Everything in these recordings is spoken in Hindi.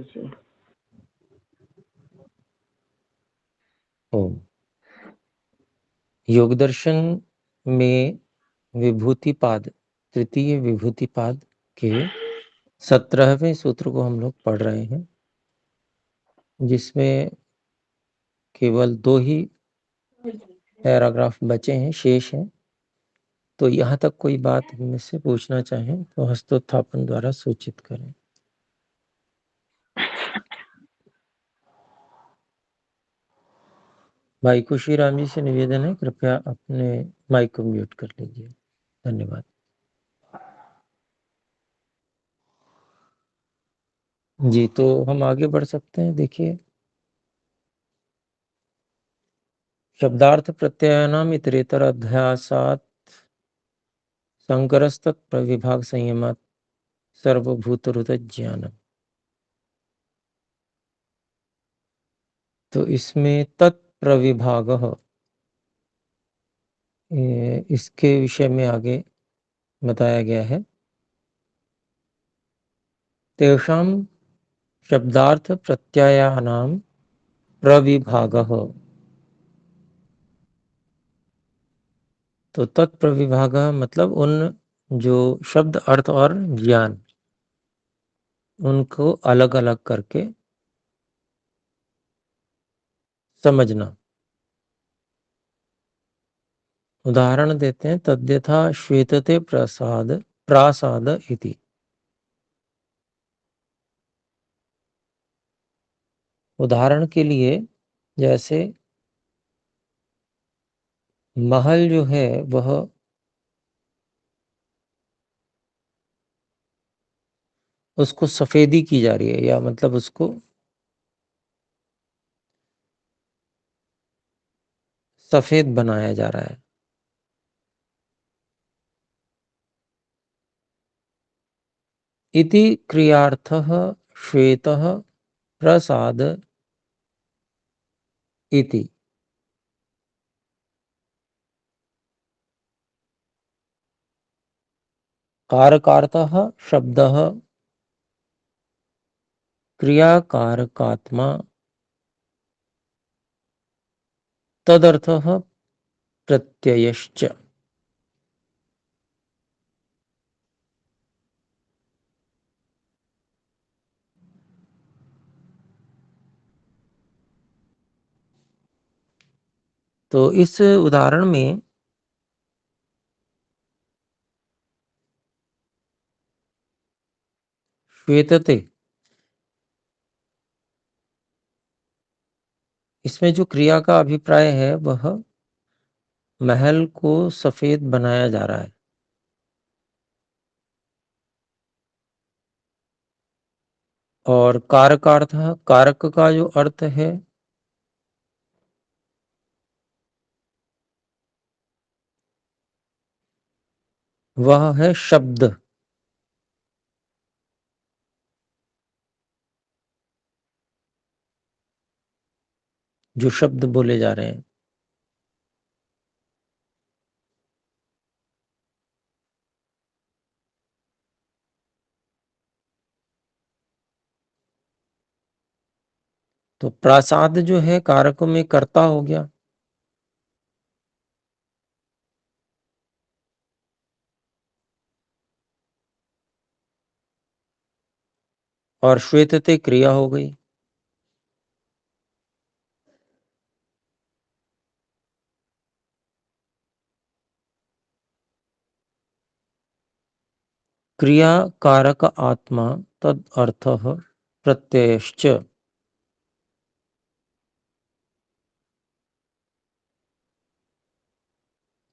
जी। ओम। योग दर्शन में विभूतिपाद, तृतीय विभूतिपाद के 17वें सूत्र को हम लोग पढ़ रहे हैं, जिसमें केवल 2 ही पैराग्राफ बचे हैं, शेष हैं। तो यहाँ तक कोई बात हम से पूछना चाहें तो हस्तोत्थापन द्वारा सूचित करें। भाई खुशीराम जी से निवेदन है, कृपया अपने माइक को म्यूट कर लीजिए। धन्यवाद। जी, तो हम आगे बढ़ सकते हैं। देखिए, शब्दार्थ प्रत्ययानाम इतरेतर अध्यासात संकरस्तत् प्रविभाग संयमात् सर्वभूतहृत ज्ञानम। तो इसमें तत्प्रविभाग, इसके विषय में आगे बताया गया है। तेषां शब्दार्थ प्रत्ययानाम प्रविभागः। तो तत्प्रविभाग मतलब उन जो शब्द, अर्थ और ज्ञान, उनको अलग अलग करके समझना। उदाहरण देते हैं, तद्यथा श्वेतते प्रसाद प्रासाद इति। उदाहरण के लिए, जैसे महल जो है वह उसको सफेदी की जा रही है, या मतलब उसको सफेद बनाया जा रहा है। इति क्रियार्थः श्वेतः प्रसाद इति। कारकार्थः शब्दः क्रियाकारकात्मा तदर्थः प्रत्ययश्च। तो इस उदाहरण में श्वेतते, इसमें जो क्रिया का अभिप्राय है वह महल को सफेद बनाया जा रहा है। और कारकार्थ, कारक का जो अर्थ है वह है शब्द। जो शब्द बोले जा रहे हैं। तो प्रासाद जो है कारक में कर्ता हो गया, और श्वेतते क्रिया हो गई। क्रिया कारक आत्मा तद अर्थः प्रत्ययश्च।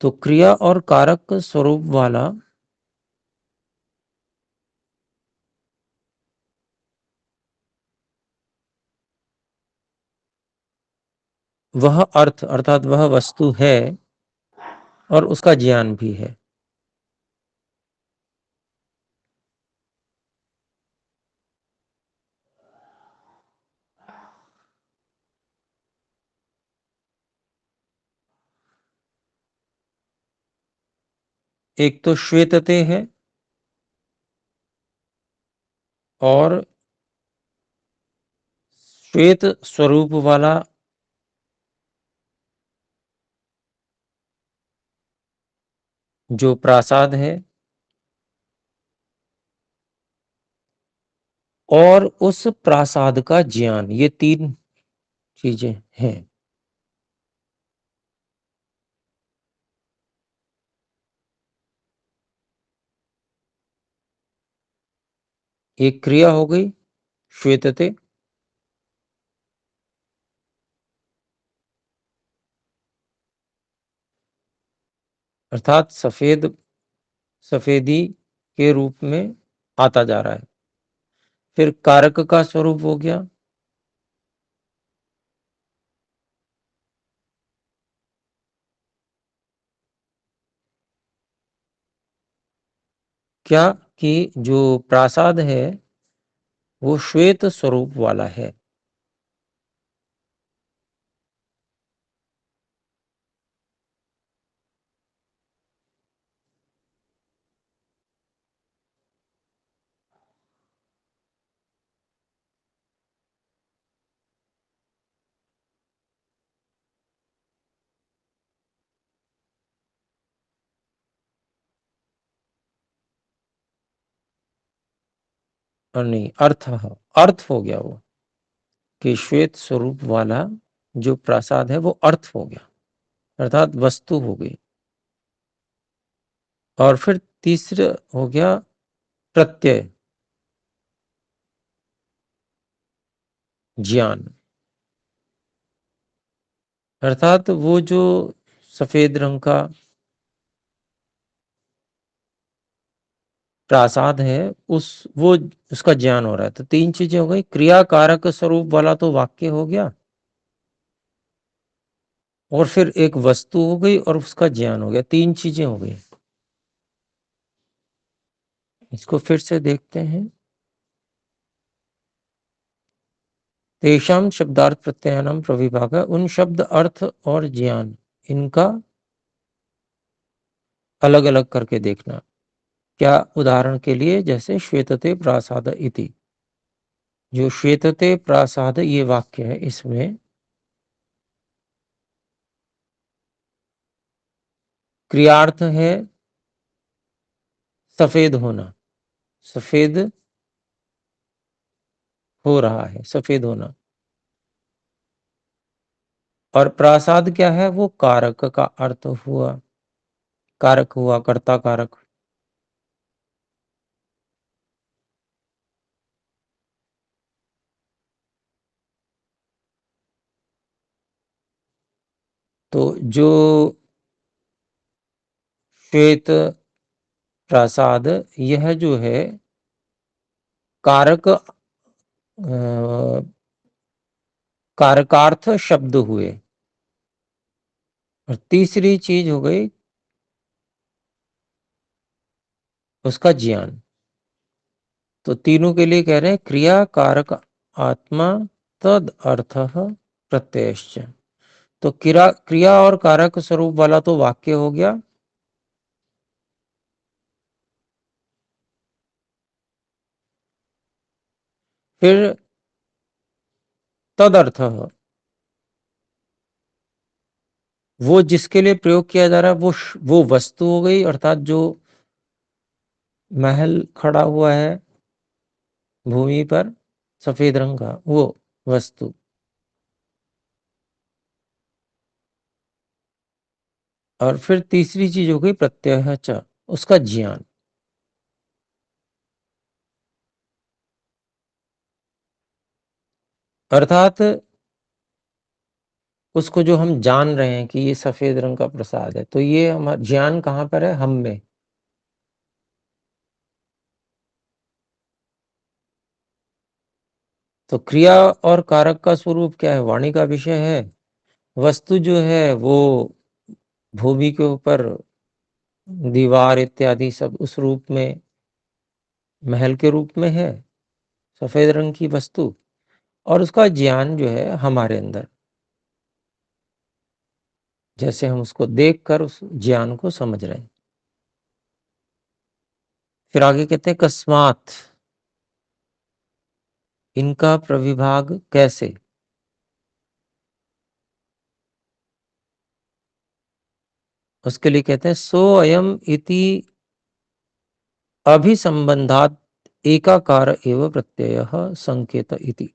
तो क्रिया और कारक स्वरूप वाला वह अर्थ, अर्थात वह वस्तु है और उसका ज्ञान भी है। एक तो श्वेतते है, और श्वेत स्वरूप वाला जो प्रासाद है और उस प्रासाद का ज्ञान, ये 3 चीजें हैं। एक क्रिया हो गई श्वेतते, अर्थात सफेदी के रूप में आता जा रहा है। फिर कारक का स्वरूप हो गया क्या कि जो प्रासाद है वो श्वेत स्वरूप वाला है। और नहीं, अर्थ हो गया वो, कि श्वेत स्वरूप वाला जो प्रासाद है वो अर्थ हो गया, अर्थात वस्तु हो गई। और फिर तीसरा हो गया प्रत्यय, ज्ञान, अर्थात वो जो सफेद रंग का प्रासाद है वो उसका ज्ञान हो रहा है। तो 3 चीजें हो गई, क्रिया कारक स्वरूप वाला तो वाक्य हो गया, और फिर एक वस्तु हो गई और उसका ज्ञान हो गया, 3 चीजें हो गई। इसको फिर से देखते हैं। तेषाम शब्दार्थ प्रत्ययानाम प्रविभाग, उन शब्द अर्थ और ज्ञान इनका अलग अलग करके देखना। क्या? उदाहरण के लिए जैसे श्वेतते प्रासाद इति, जो श्वेतते प्रासाद ये वाक्य है, इसमें क्रियार्थ है सफेद होना, सफेद हो रहा है, सफेद होना। और प्रासाद क्या है? वो कारक का अर्थ हुआ, कारक हुआ, कर्ता कारक। तो जो श्वेत प्रासाद, यह जो है कारक कारकार्थ शब्द हुए। और तीसरी चीज हो गई उसका ज्ञान। तो तीनों के लिए कह रहे हैं क्रिया कारक आत्मा तद अर्थ प्रत्ययश्च। तो क्रिया और कारक स्वरूप वाला तो वाक्य हो गया, फिर तदर्थ, वो जिसके लिए प्रयोग किया जा रहा है वो वस्तु हो गई, अर्थात जो महल खड़ा हुआ है भूमि पर सफेद रंग का, वो वस्तु। और फिर तीसरी चीज हो गई प्रत्यय च, उसका ज्ञान। अर्थात उसको जो हम जान रहे हैं कि ये सफेद रंग का प्रसाद है, तो ये हमारा ज्ञान कहाँ पर है? हम में। तो क्रिया और कारक का स्वरूप क्या है? वाणी का विषय है। वस्तु जो है वो भूमि के ऊपर दीवार इत्यादि सब उस रूप में, महल के रूप में है, सफेद रंग की वस्तु। और उसका ज्ञान जो है हमारे अंदर, जैसे हम उसको देखकर उस ज्ञान को समझ रहे हैं। फिर आगे कहते हैं कस्मात, इनका प्रविभाग कैसे? उसके लिए कहते हैं सो अयम इति अभिसंबंधात एकाकार एव प्रत्ययः संकेत इति।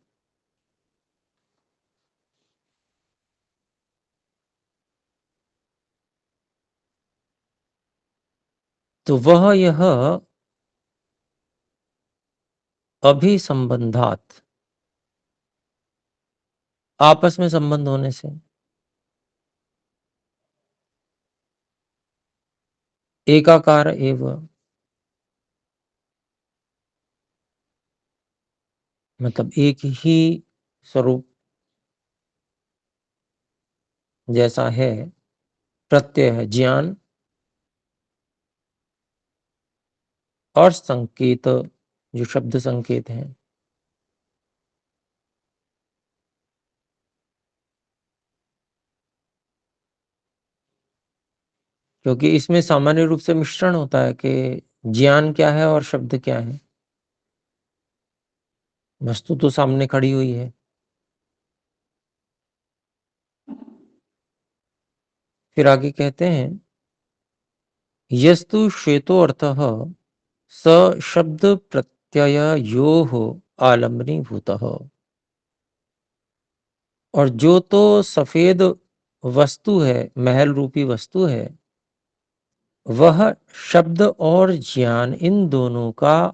तो वह यह अभिसंबंधात, आपस में संबंध होने से, एकाकार एव, मतलब एक ही स्वरूप जैसा है, प्रत्यय है, ज्ञान और संकेत जो शब्द संकेत हैं, क्योंकि इसमें सामान्य रूप से मिश्रण होता है कि ज्ञान क्या है और शब्द क्या है। वस्तु तो सामने खड़ी हुई है। फिर आगे कहते हैं यस्तु श्वेतो अर्थः स शब्द प्रत्यययोः आलम्बनीभूतः। और जो तो सफेद वस्तु है, महल रूपी वस्तु है, वह शब्द और ज्ञान इन दोनों का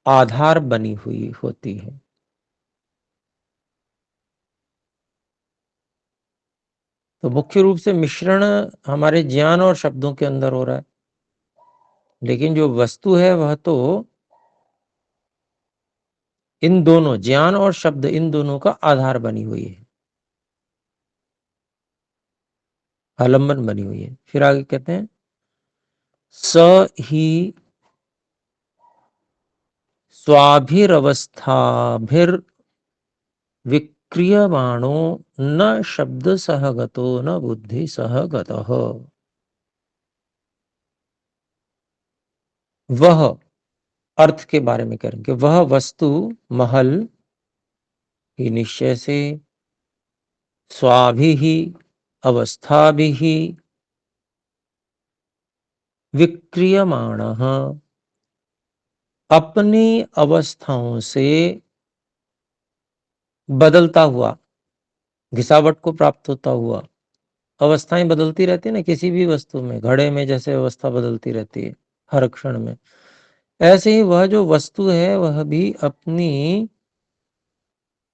आधार बनी हुई होती है। तो मुख्य रूप से मिश्रण हमारे ज्ञान और शब्दों के अंदर हो रहा है, लेकिन जो वस्तु है वह तो इन दोनों, ज्ञान और शब्द, इन दोनों का आधार बनी हुई है, आलंबन बनी हुई है। फिर आगे कहते हैं स ही स्वाभिरवस्थाभिर विक्रियमाणो न शब्द सहगतो न बुद्धि सहगतः। वह, अर्थ के बारे में करेंगे, वह वस्तु महल ही निश्चय से, स्वाभिः अवस्थाभिः विक्रियमाणः, अपनी अवस्थाओं से बदलता हुआ, घिसावट को प्राप्त होता हुआ। अवस्थाएं बदलती रहती है ना किसी भी वस्तु में, घड़े में जैसे अवस्था बदलती रहती है हर क्षण में, ऐसे ही वह जो वस्तु है वह भी अपनी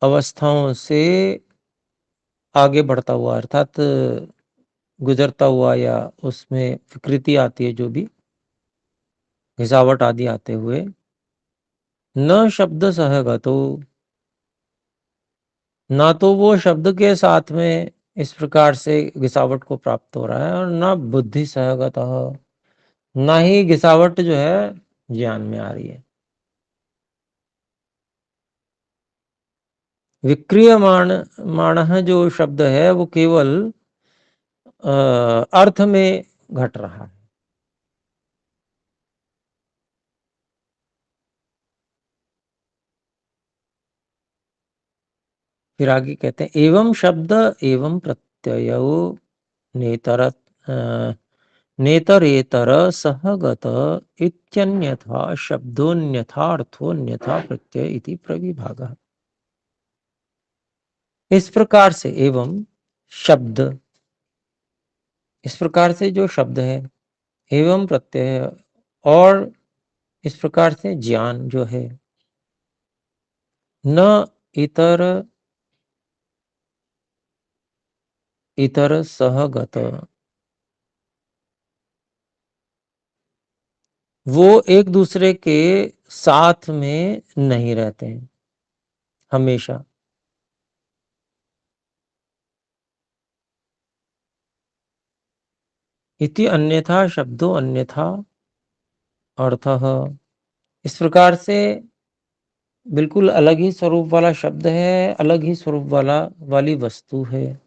अवस्थाओं से आगे बढ़ता हुआ, अर्थात गुजरता हुआ, या उसमें विकृति आती है जो भी, घिसावट आदि आते हुए, न शब्द सहगतो, ना तो वो शब्द के साथ में इस प्रकार से घिसावट को प्राप्त हो रहा है, और ना बुद्धि सहगत, ना ही घिसावट जो है ज्ञान में आ रही है। विक्रियमाण माण जो शब्द है वो केवल अर्थ में घट रहा है। फिर आगे कहते हैं एवं शब्द एवं प्रत्यय नेतर नेतरेतर सहगत इत्यन्यथा शब्दोन्यथा अर्थोन्यथा प्रत्यय इति प्रविभागः। इस प्रकार से एवं शब्द, इस प्रकार से जो शब्द है, एवं प्रत्यय, और इस प्रकार से ज्ञान जो है, न इतर इतर सहगत, वो एक दूसरे के साथ में नहीं रहते हैं हमेशा। इति अन्यथा शब्दों अन्यथा अर्थः। इस प्रकार से बिल्कुल अलग ही स्वरूप वाला शब्द है, अलग ही स्वरूप वाली वस्तु है,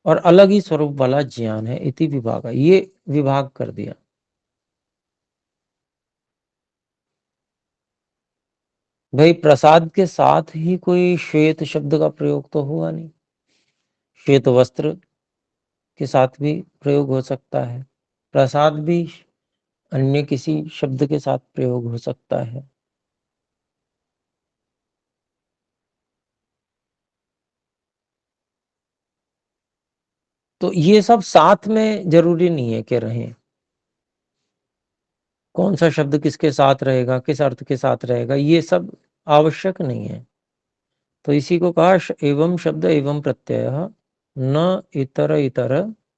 और अलग ही स्वरूप वाला ज्ञान है। इति विभाग, ये विभाग कर दिया। भाई प्रसाद के साथ ही कोई श्वेत शब्द का प्रयोग तो हुआ नहीं, श्वेत वस्त्र, के साथ भी प्रयोग हो सकता है। प्रसाद भी अन्य किसी शब्द के साथ प्रयोग हो सकता है। तो ये सब साथ में जरूरी नहीं है कि रहें। कौन सा शब्द किसके साथ रहेगा, किस अर्थ के साथ रहेगा, ये सब आवश्यक नहीं है। तो इसी को कहा एवं शब्द एवं प्रत्यय न इतर इतर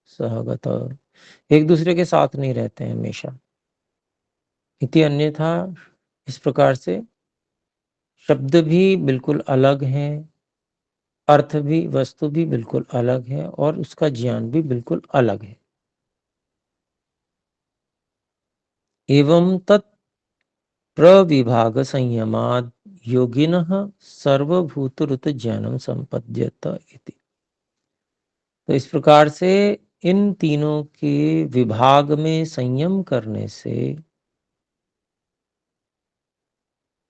सहगत। एक दूसरे के साथ नहीं रहते हैं हमेशा। इति अन्यथा, इस प्रकार से शब्द भी बिल्कुल अलग हैं, अर्थ भी, वस्तु भी बिल्कुल अलग है, और उसका ज्ञान भी बिल्कुल अलग है। एवं तत् प्रविभाग संयमाद योगिनः सर्वभूतऋत ज्ञानम संपद्यत इति। तो इस प्रकार से इन तीनों के विभाग में संयम करने से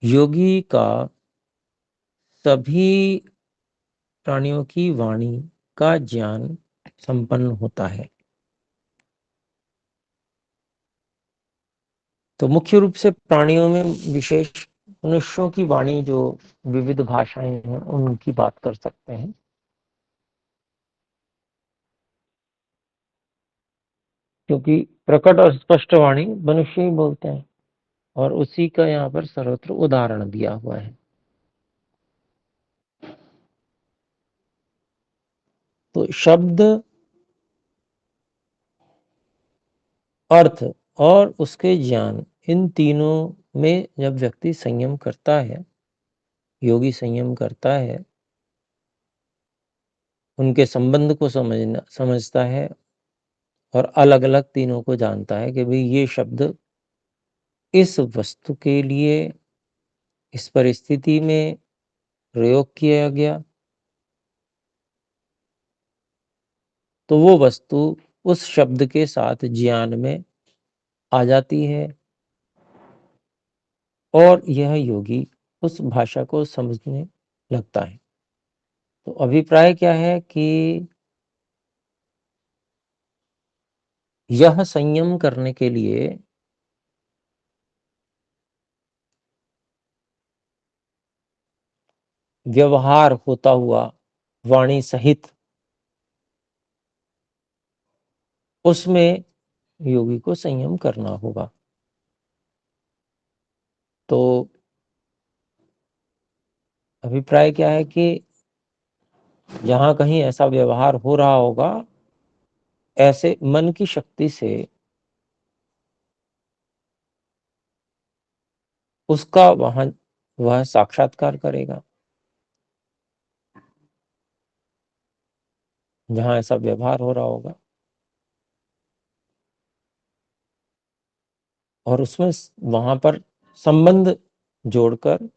योगी का सभी प्राणियों की वाणी का ज्ञान संपन्न होता है। तो मुख्य रूप से प्राणियों में विशेष मनुष्यों की वाणी जो विविध भाषाएं हैं उनकी बात कर सकते हैं, क्योंकि प्रकट और स्पष्ट वाणी मनुष्य ही बोलते हैं, और उसी का यहाँ पर सर्वत्र उदाहरण दिया हुआ है। तो शब्द, अर्थ और उसके ज्ञान, इन तीनों में जब व्यक्ति संयम करता है, योगी संयम करता है, उनके संबंध को समझता है, और अलग अलग तीनों को जानता है कि भाई ये शब्द इस वस्तु के लिए, इस परिस्थिति में प्रयोग किया गया, तो वो वस्तु उस शब्द के साथ ज्ञान में आ जाती है, और यह योगी उस भाषा को समझने लगता है। तो अभिप्राय क्या है कि यह संयम करने के लिए व्यवहार होता हुआ वाणी सहित, उसमें योगी को संयम करना होगा। तो अभिप्राय क्या है कि जहां कहीं ऐसा व्यवहार हो रहा होगा, ऐसे मन की शक्ति से उसका वहां वह साक्षात्कार करेगा। जहां ऐसा व्यवहार हो रहा होगा, और उसमें वहां पर संबंध जोड़कर,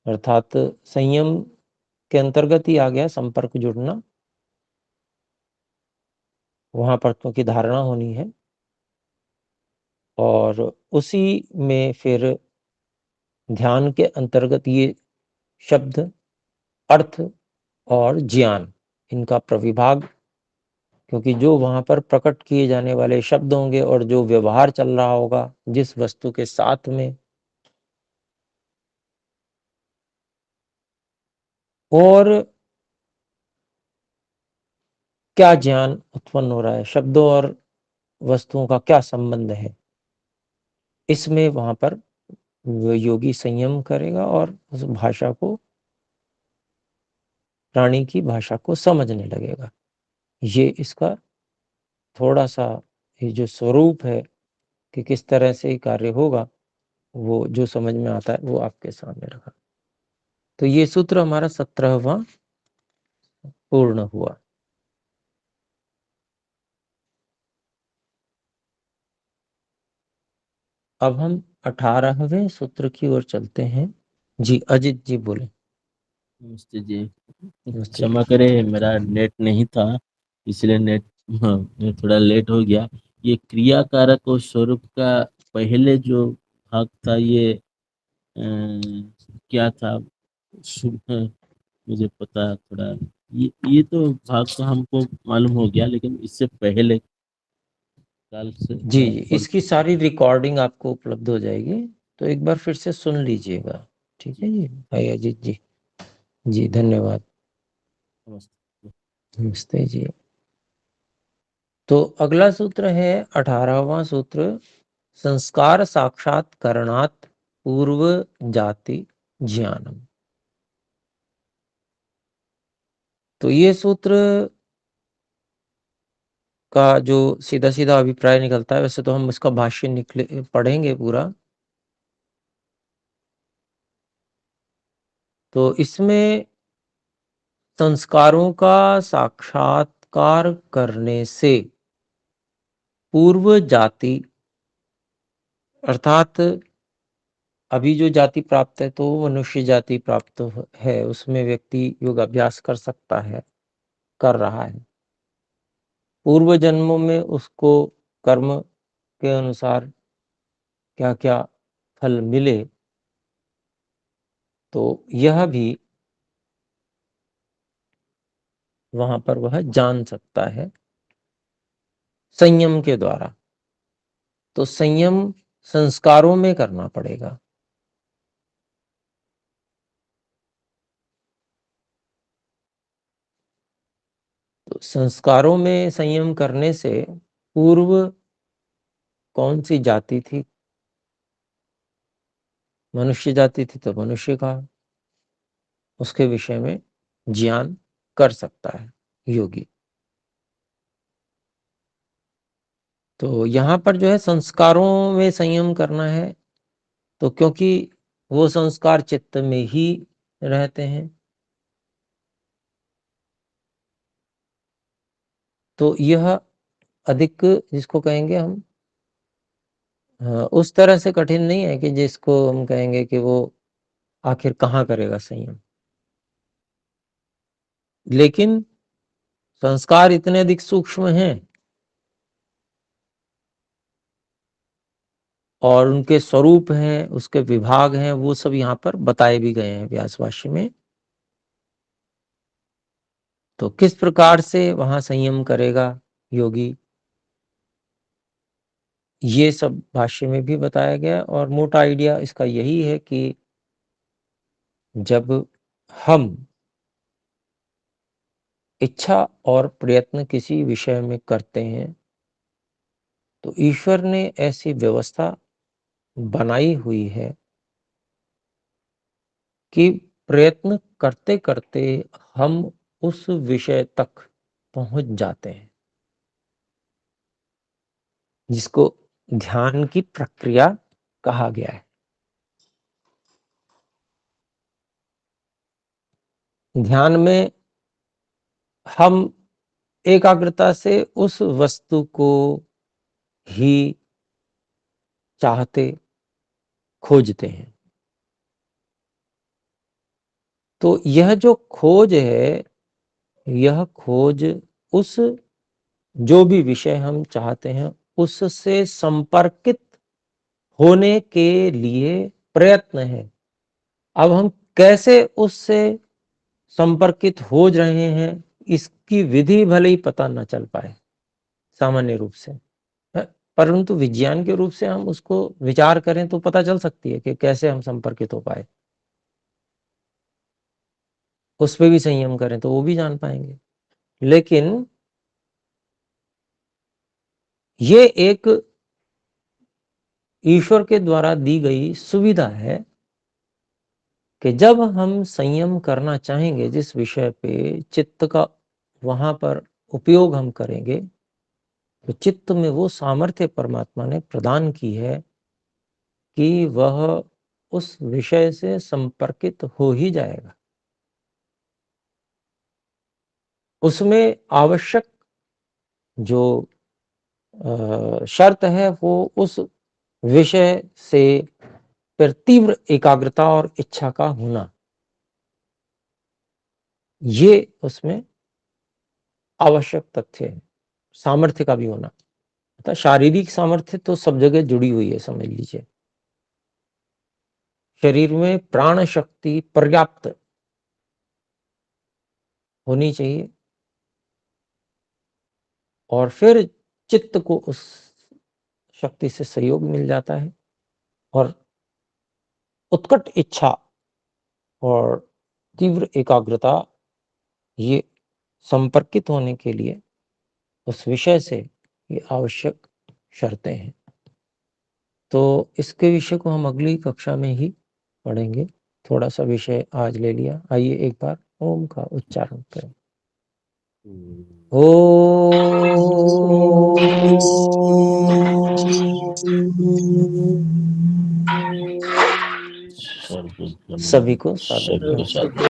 अर्थात संयम के अंतर्गत ही आ गया संपर्क जुड़ना, वहां पर क्योंकि धारणा होनी है, और उसी में फिर ध्यान के अंतर्गत ये शब्द, अर्थ और ज्ञान, इनका प्रविभाग, क्योंकि जो वहां पर प्रकट किए जाने वाले शब्द होंगे और जो व्यवहार चल रहा होगा जिस वस्तु के साथ में, और क्या ज्ञान उत्पन्न हो रहा है, शब्दों और वस्तुओं का क्या संबंध है, इसमें वहां पर योगी संयम करेगा और उस भाषा को, प्राणी की भाषा को समझने लगेगा। ये इसका थोड़ा सा, ये जो स्वरूप है कि किस तरह से कार्य होगा, वो जो समझ में आता है वो आपके सामने रखा। तो ये सूत्र हमारा 17वां पूर्ण हुआ। अब हम 18वें सूत्र की ओर चलते हैं। जी अजित जी बोले। नमस्ते जी। नमस्ते क्षमा जी। करें, मेरा नेट नहीं था, इसलिए हाँ, थोड़ा लेट हो गया। ये क्रिया कारक और स्वरूप का पहले जो भाग था, ये क्या था? मुझे पता थोड़ा ये तो भाग तो हमको मालूम हो गया, लेकिन इससे पहले काल से जी, कौन इसकी सारी रिकॉर्डिंग आपको उपलब्ध हो जाएगी, तो एक बार फिर से सुन लीजिएगा। ठीक है जी भाई अजीत जी। जी धन्यवाद। नमस्ते। नमस्ते जी। तो अगला सूत्र है 18वां सूत्र, संस्कार साक्षात्करणात् पूर्व जाति ज्ञानम। तो ये सूत्र का जो सीधा सीधा अभिप्राय निकलता है, वैसे तो हम इसका भाष्य निकले पढ़ेंगे पूरा, तो इसमें संस्कारों का साक्षात्कार करने से पूर्व जाति, अर्थात अभी जो जाति प्राप्त है तो मनुष्य जाति प्राप्त है, उसमें व्यक्ति योग अभ्यास कर सकता है, कर रहा है। पूर्व जन्मों में उसको कर्म के अनुसार क्या क्या फल मिले, तो यह भी वहां पर वह जान सकता है संयम के द्वारा। तो संयम संस्कारों में करना पड़ेगा। तो संस्कारों में संयम करने से पूर्व कौन सी जाति थी, मनुष्य जाति थी तो मनुष्य का, उसके विषय में ज्ञान कर सकता है योगी। तो यहाँ पर जो है संस्कारों में संयम करना है, तो क्योंकि वो संस्कार चित्त में ही रहते हैं, तो यह अधिक जिसको कहेंगे हम, उस तरह से कठिन नहीं है कि जिसको हम कहेंगे कि वो आखिर कहाँ करेगा संयम, लेकिन संस्कार इतने अधिक सूक्ष्म हैं और उनके स्वरूप हैं, उसके विभाग हैं, वो सब यहाँ पर बताए भी गए हैं व्यासभाष्य में। तो किस प्रकार से वहां संयम करेगा योगी, ये सब भाष्य में भी बताया गया। और मोटा आइडिया इसका यही है कि जब हम इच्छा और प्रयत्न किसी विषय में करते हैं, तो ईश्वर ने ऐसी व्यवस्था बनाई हुई है कि प्रयत्न करते करते हम उस विषय तक पहुंच जाते हैं, जिसको ध्यान की प्रक्रिया कहा गया है। ध्यान में हम एकाग्रता से उस वस्तु को ही चाहते, खोजते हैं। तो यह जो खोज है, यह खोज उस जो भी विषय हम चाहते हैं उससे संपर्कित होने के लिए प्रयत्न है। अब हम कैसे उससे संपर्कित हो रहे हैं, इसकी विधि भले ही पता न चल पाए सामान्य रूप से, परंतु विज्ञान के रूप से हम उसको विचार करें तो पता चल सकती है कि कैसे हम संपर्कित हो पाए। उस पर भी संयम करें तो वो भी जान पाएंगे। लेकिन ये एक ईश्वर के द्वारा दी गई सुविधा है कि जब हम संयम करना चाहेंगे जिस विषय पे, चित्त का वहां पर उपयोग हम करेंगे, तो चित्त में वो सामर्थ्य परमात्मा ने प्रदान की है कि वह उस विषय से संपर्कित हो ही जाएगा। उसमें आवश्यक जो शर्त है वो उस विषय से फिर तीव्र एकाग्रता और इच्छा का होना, ये उसमें आवश्यक तथ्य है। सामर्थ्य का भी होना, अर्थात शारीरिक सामर्थ्य तो सब जगह जुड़ी हुई है, समझ लीजिए। शरीर में प्राण शक्ति पर्याप्त होनी चाहिए, और फिर चित्त को उस शक्ति से सहयोग मिल जाता है और उत्कट इच्छा और तीव्र एकाग्रता ये संपर्कित होने के लिए उस विषय से ये आवश्यक शर्तें हैं। तो इसके विषय को हम अगली कक्षा में ही पढ़ेंगे। थोड़ा सा विषय आज ले लिया, आइए एक बार ओम का उच्चारण करें। सभी को सादर नमस्कार।